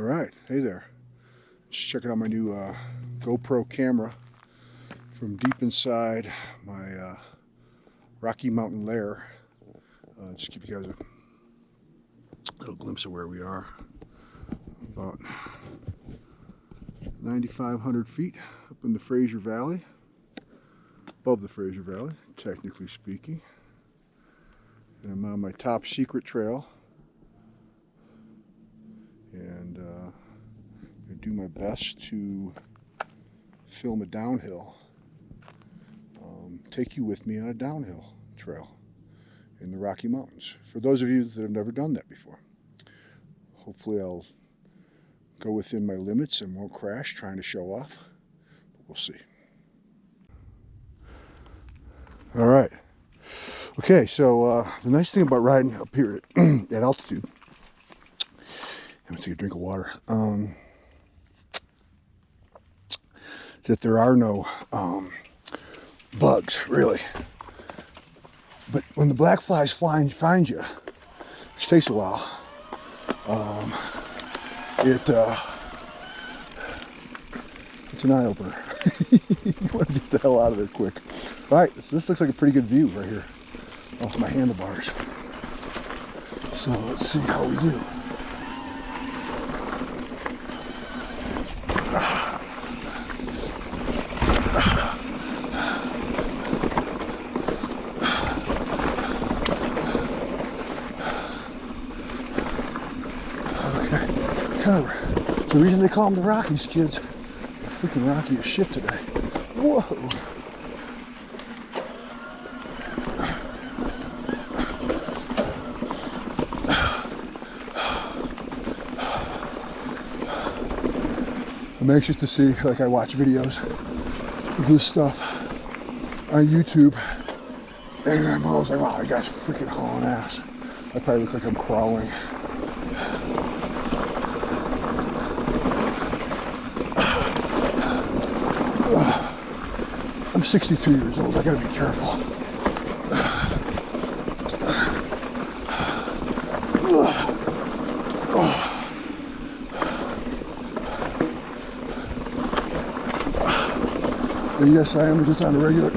All right, hey there. Just checking out my new GoPro camera from deep inside my Rocky Mountain lair. Just give you guys a little glimpse of where we are. About 9,500 feet up in the Fraser Valley, above the Fraser Valley, technically speaking. And I'm on my top secret trail. And I do my best to film a downhill, take you with me on a downhill trail in the Rocky Mountains. For those of you that have never done that before, hopefully I'll go within my limits and won't crash trying to show off, but we'll see. All right. Okay, so the nice thing about riding up here at altitude, I'm gonna take a drink of water, that there are no bugs, really. But when the black flies find you, which takes a while, it's an eye-opener. You want to get the hell out of there quick. All right, so this looks like a pretty good view right here off my handlebars. So let's see how we do. The reason they call them the Rockies, kids, they're freaking rocky as shit today. Whoa! I'm anxious to see, like I watch videos of this stuff on YouTube, and I'm always like, wow, that guy's freaking hauling ass. I probably look like I'm crawling. I'm 62 years old, I gotta be careful. And yes, I am just on a regular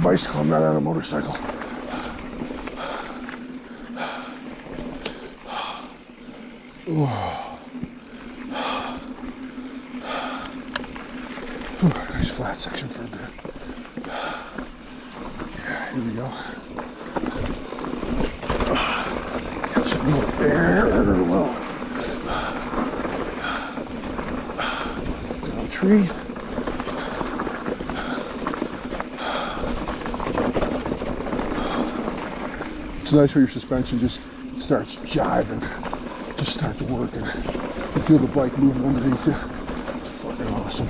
bicycle, I'm not on a motorcycle. Nice flat section for a bit. Yeah, here we go. Catch a little air, well. Down a tree. It's nice where your suspension just starts jiving, just start to work, and you feel the bike moving underneath you. It's fucking awesome.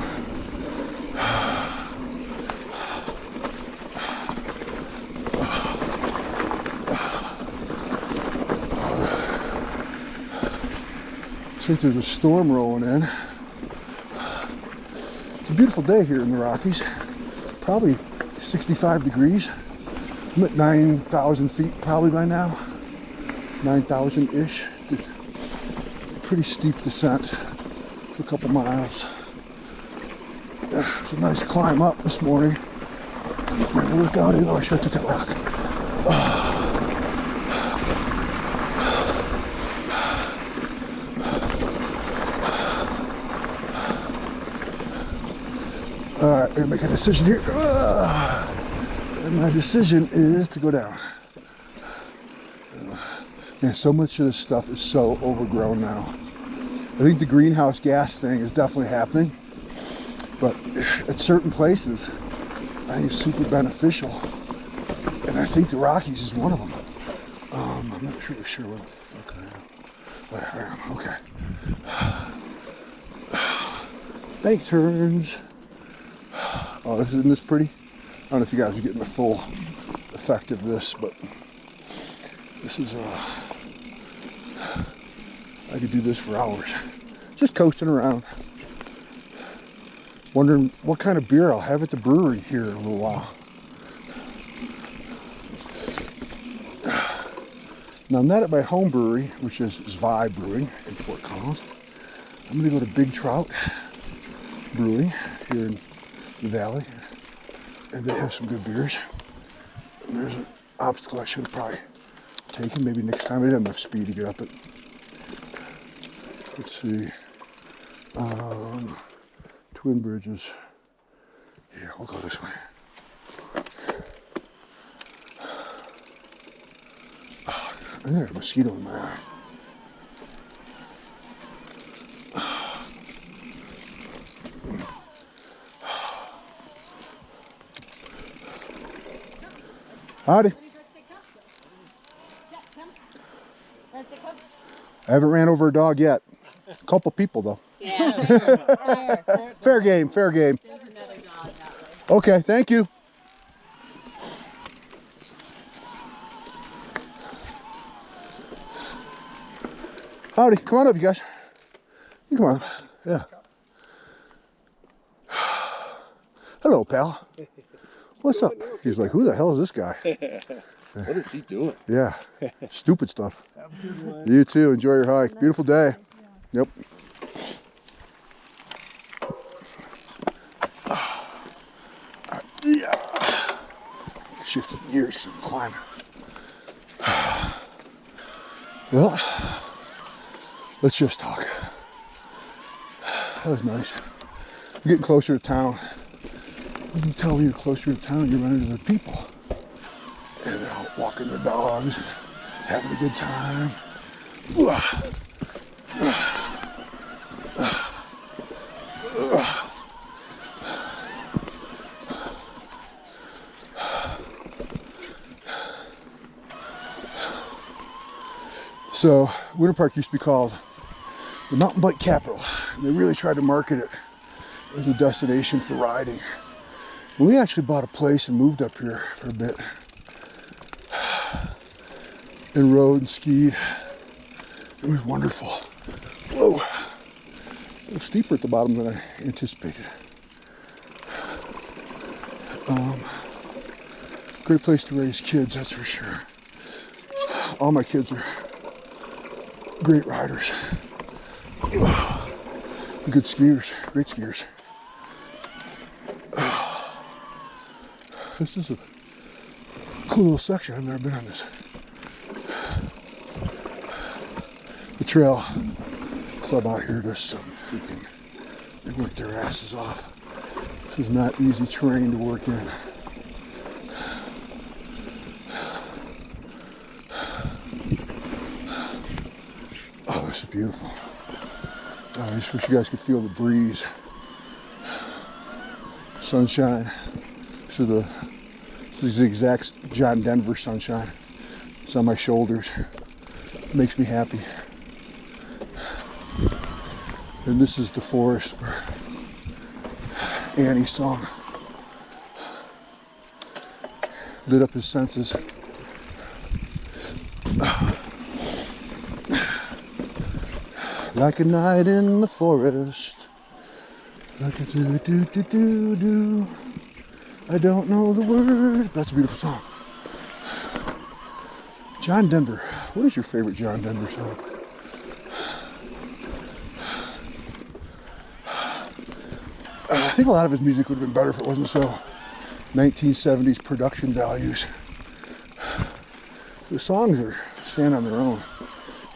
I think there's a storm rolling in. It's a beautiful day here in the Rockies. Probably 65 degrees. I'm at 9,000 feet probably by now. 9,000-ish. Pretty steep descent for a couple miles. It's a nice climb up this morning. I'm gonna work out here. Oh, I should have took that rock. All right, I'm gonna make a decision here. And my decision is to go down. Man, so much of this stuff is so overgrown now. I think the greenhouse gas thing is definitely happening, but at certain places, I think it's super beneficial. And I think the Rockies is one of them. I'm not really sure where the fuck I am. Okay. Bank turns. Oh, isn't this pretty? I don't know if you guys are getting the full effect of this, but this is, I could do this for hours. Just coasting around. Wondering what kind of beer I'll have at the brewery here in a little while. Now I'm not at my home brewery, which is Zwei Brewing in Fort Collins. I'm gonna go to Big Trout Brewing here in the valley, and they have some good beers. And there's an obstacle I should have probably taken maybe next time. I didn't have enough speed to get up it. Let's see. Twin Bridges. Yeah, we'll go this way. Oh, there's a mosquito in my eye. Howdy. I haven't ran over a dog yet. A couple people though. Yeah. Fair game, fair game. There's another dog that way. Okay, thank you. Howdy, come on up, you guys. You come on. Yeah. Hello, pal. What's up? He's like, who the hell is this guy? What is he doing? Yeah, stupid stuff. You too. Enjoy your hike. Beautiful day. Yep. Yeah. Shifting gears because I'm climbing. Well, let's just talk. That was nice. We're getting closer to town. You can tell when you're closer to town, you run into the people. And they're out walking their dogs, having a good time. So, Winter Park used to be called the mountain bike capital. They really tried to market it as a destination for riding. We actually bought a place and moved up here for a bit. And rode and skied. It was wonderful. Whoa. A little steeper at the bottom than I anticipated. Great place to raise kids, that's for sure. All my kids are great riders. Good skiers, great skiers. This is a cool little section. I've never been on this. The trail club out here does some freaking, they work their asses off. This is not easy terrain to work in. Oh, this is beautiful. Oh, I just wish you guys could feel the breeze. Sunshine. This is the exact John Denver sunshine. It's on my shoulders. It makes me happy. And this is the forest where Annie song lit up his senses. Like a night in the forest. Like a do-do-do-do-do. I don't know the words, but that's a beautiful song. John Denver. What is your favorite John Denver song? I think a lot of his music would have been better if it wasn't so 1970s production values. The songs are stand on their own.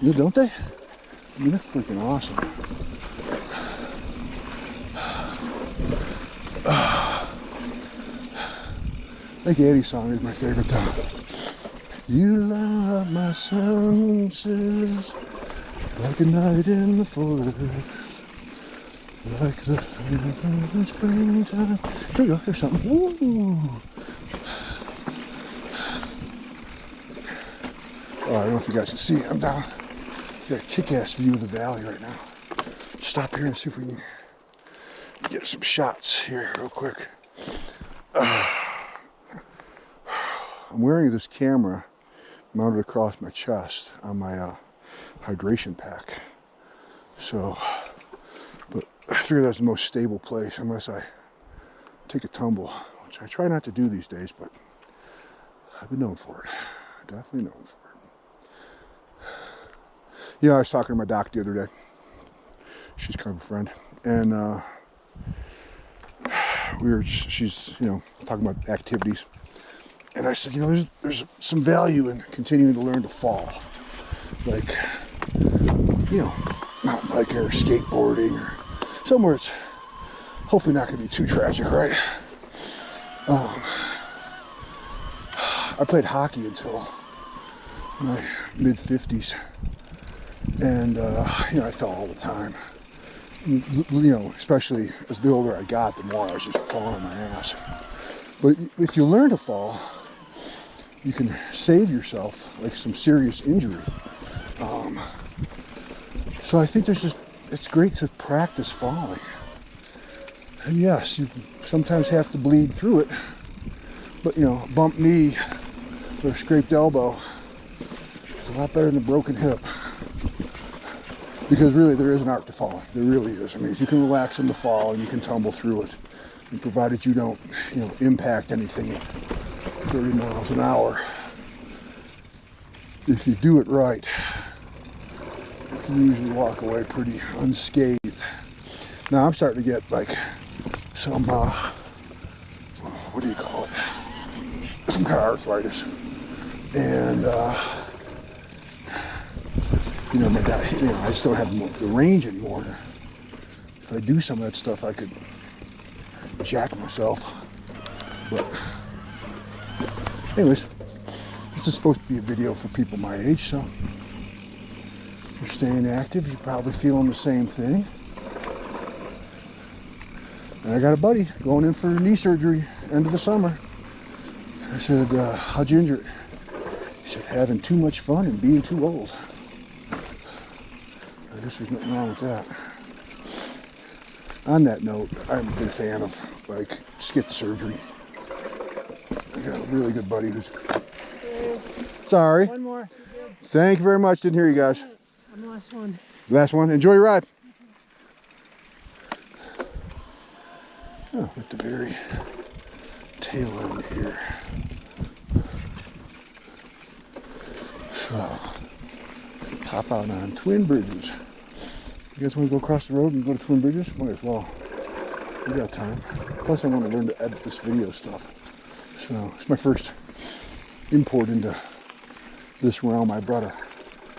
You know, don't they? I mean, they're freaking awesome. I think Annie's song is my favorite though. You light up my senses like a night in the forest, like the springtime. Here we go, here's something. Ooh. Oh, I don't know if you guys can see, I'm down. Got a kick-ass view of the valley right now. Stop here and see if we can get some shots here real quick. I'm wearing this camera mounted across my chest on my hydration pack. So, but I figure that's the most stable place unless I take a tumble, which I try not to do these days, but I've been known for it. Definitely known for it. You know, I was talking to my doc the other day. She's kind of a friend, and she's talking about activities, and I said, there's some value in continuing to learn to fall, like mountain biking or skateboarding or somewhere it's hopefully not going to be too tragic, right? I played hockey until my mid-50s, and I fell all the time. Especially as the older I got, the more I was just falling on my ass. But if you learn to fall, you can save yourself like some serious injury. So I think it's great to practice falling. And yes, you sometimes have to bleed through it, but a bumped knee or a scraped elbow is a lot better than a broken hip. Because really, there is an art to falling. There really is. I mean, if you can relax in the fall and you can tumble through it, and provided you don't, impact anything at 30 miles an hour, if you do it right, you can usually walk away pretty unscathed. Now I'm starting to get like some, what do you call it? Some kind of arthritis, and I just don't have the range anymore. If I do some of that stuff, I could jack myself. But anyways, this is supposed to be a video for people my age, so if you're staying active, you're probably feeling the same thing. And I got a buddy going in for knee surgery end of the summer. I said, how'd you injure it? He said, having too much fun and being too old. I guess there's nothing wrong with that. On that note, I'm a big fan of like skip the surgery. I got a really good buddy who's sorry. One more. Thank you very much. Didn't hear you guys. I'm the last one. Last one. Enjoy your ride. Oh, at the very tail end here. So, pop out on Twin Bridges. You guys want to go across the road and go to Twin Bridges? Might as well. We got time. Plus, I want to learn to edit this video stuff. So, it's my first import into this realm. I brought an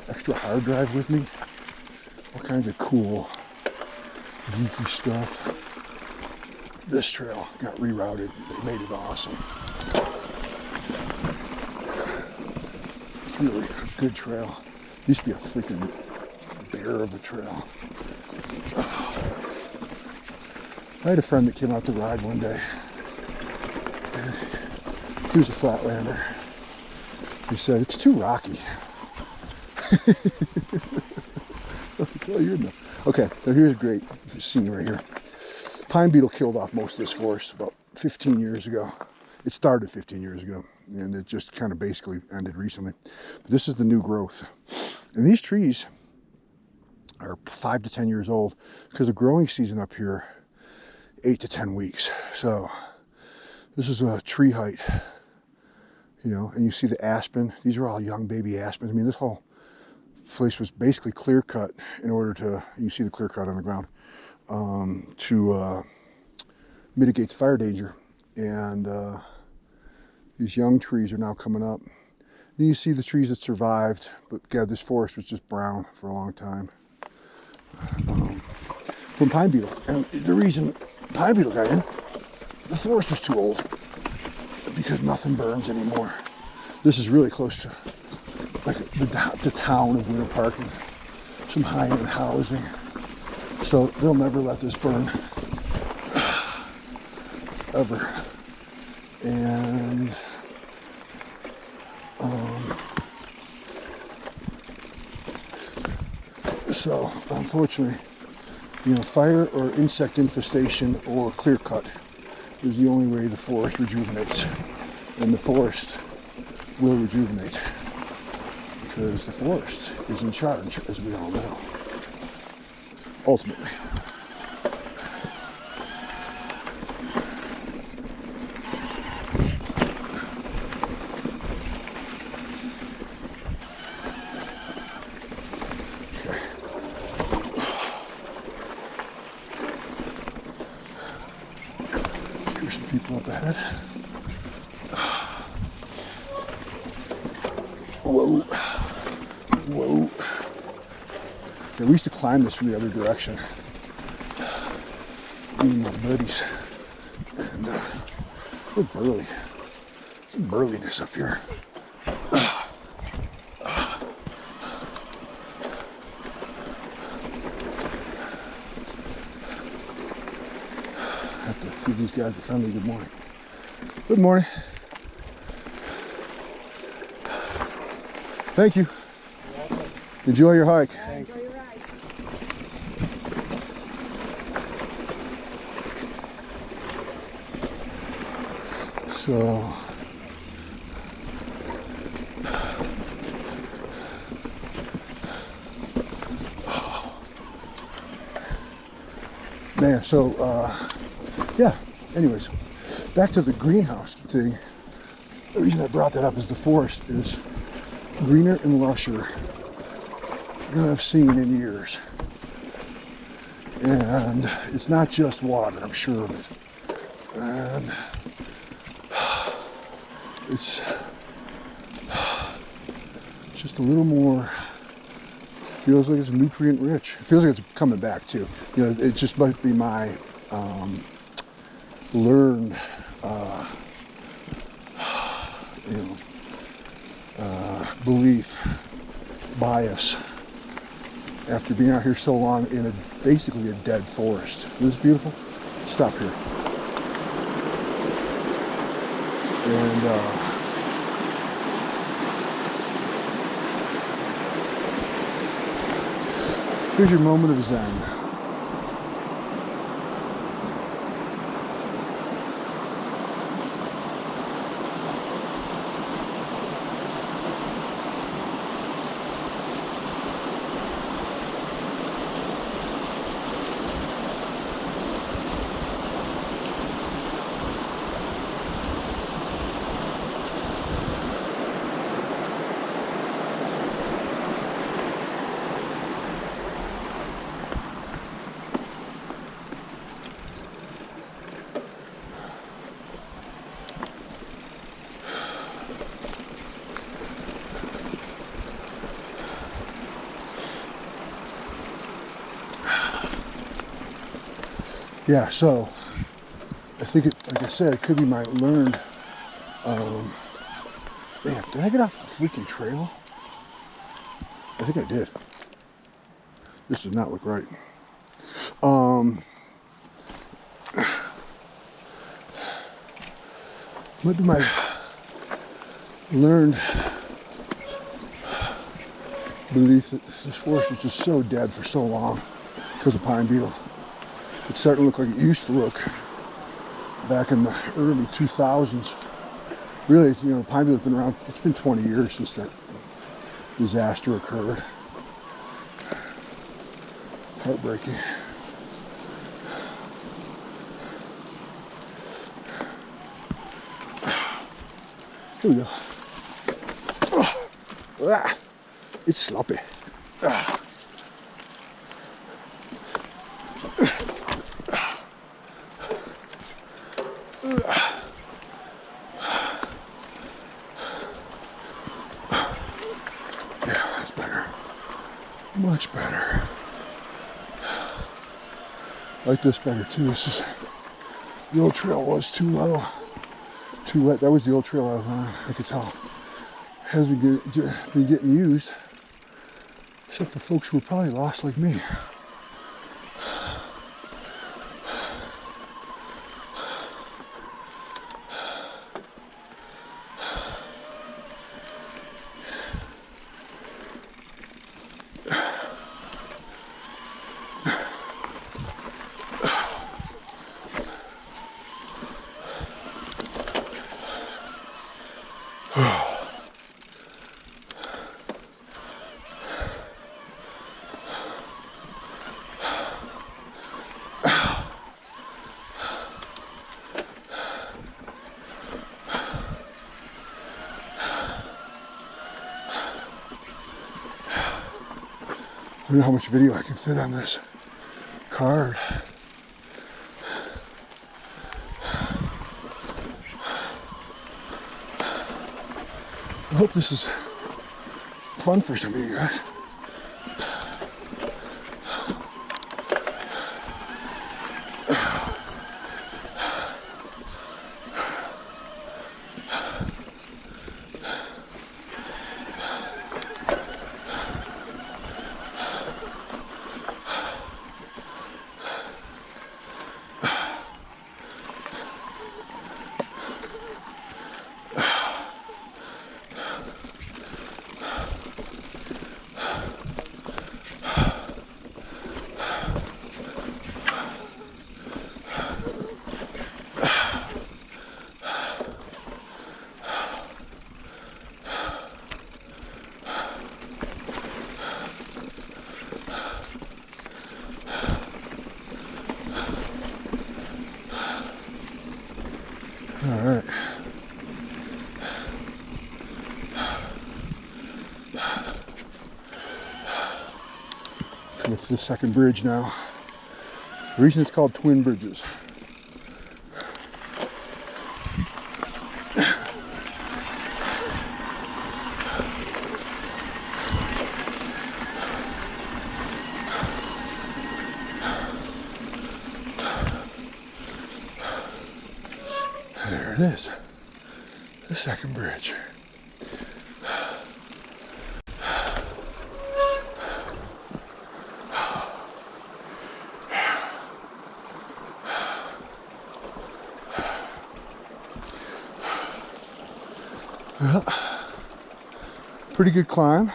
extra hard drive with me. All kinds of cool, geeky stuff. This trail got rerouted. They made it awesome. It's really a good trail. Used to be a freaking bear of a trail. I had a friend that came out to ride one day. He was a flatlander. He said, it's too rocky. Oh, you're not. Okay, so here's a great scene right here. Pine beetle killed off most of this forest about 15 years ago. It started 15 years ago, and it just kind of basically ended recently. But this is the new growth. And these trees are 5 to 10 years old because the growing season up here, 8 to 10 weeks. So this is a tree height, and you see the aspen. These are all young baby aspens. I mean, this whole place was basically clear cut in order to, you see the clear cut on the ground, to mitigate the fire danger. And these young trees are now coming up. Then you see the trees that survived, but yeah, this forest was just brown for a long time. From pine beetle. And the reason pine beetle got in, the forest was too old because nothing burns anymore. This is really close to like the town of Winter Park and some high-end housing. So they'll never let this burn, ever. And so unfortunately, fire or insect infestation or clear cut is the only way the forest rejuvenates. And the forest will rejuvenate because the forest is in charge, as we all know, ultimately. Whoa. Whoa. Yeah, we used to climb this from the other direction. Me and my buddies. And we're burly. Some burliness up here. I have to give these guys a friendly good morning. Good morning. Thank you. Enjoy your hike. Enjoy your ride. So, man, yeah, anyways, back to the greenhouse thing. The reason I brought that up is the forest is greener and lusher than I've seen in years. And it's not just water, I'm sure of it. And it's just a little more, feels like it's nutrient rich. It feels like it's coming back too. You know, it just might be my learned, belief, bias, after being out here so long in basically a dead forest. Isn't this beautiful? Stop here. And here's your moment of zen. Yeah, so I think it, like I said, it could be my learned, man, did I get off the freaking trail? I think I did. This does not look right. Might be my learned belief that this forest was just so dead for so long because of pine beetle. It's starting to look like it used to look back in the early 2000s. Really, you know, pine beetle's been around, it's been 20 years since that disaster occurred. Heartbreaking. Here we go. It's sloppy. Much better. I like this better too. This is, the old trail was too low, too wet. That was the old trail I was on. I could tell. Hasn't been getting used, except for folks who were probably lost like me. I don't know how much video I can fit on this card. I hope this is fun for some of you guys. All right. Coming to the second bridge now. The reason it's called Twin Bridges. There it is, the second bridge. Well, pretty good climb,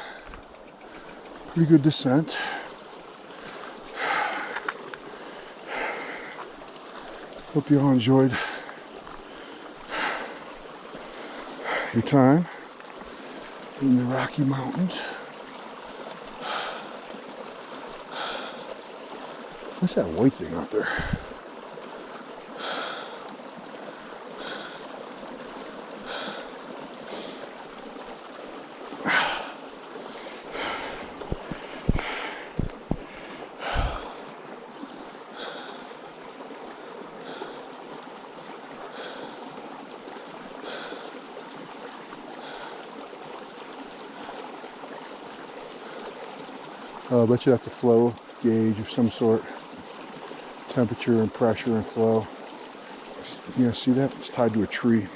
pretty good descent. Hope you all enjoyed your time in the Rocky Mountains. What's that white thing out there? I bet you have to flow gauge of some sort. Temperature and pressure and flow. You know, see that? It's tied to a tree.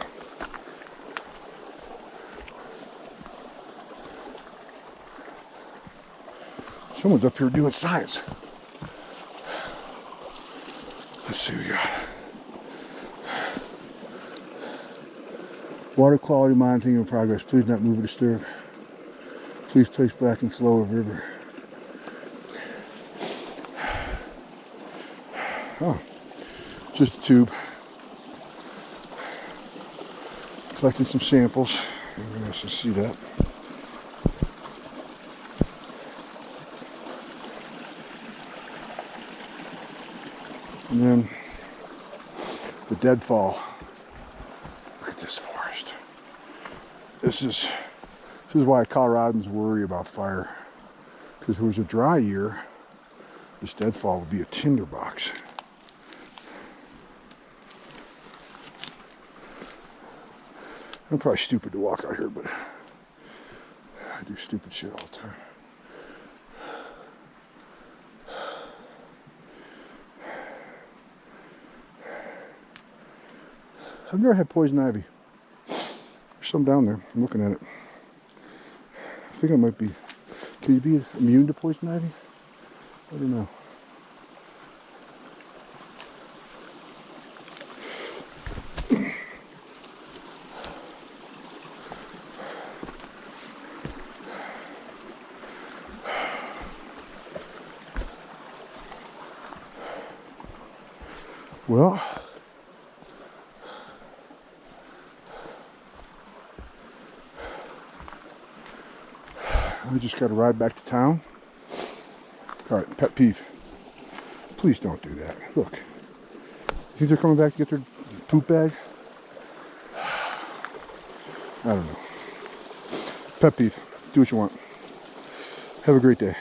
Someone's up here doing science. Let's see what we got. Water quality monitoring in progress. Please not move or disturb. Please place back and flow of river. Oh, just a tube. Collecting some samples. You can also see that. And then the deadfall. Look at this forest. This is why Coloradans worry about fire. Because if it was a dry year, this deadfall would be a tinderbox. I'm probably stupid to walk out here, but I do stupid shit all the time. I've never had poison ivy. There's some down there. I'm looking at it. I think I might be. Can you be immune to poison ivy? I don't know. Well, I just got to ride back to town. All right, pet peeve. Please don't do that. Look, you think they're coming back to get their poop bag? I don't know. Pet peeve. Do what you want. Have a great day.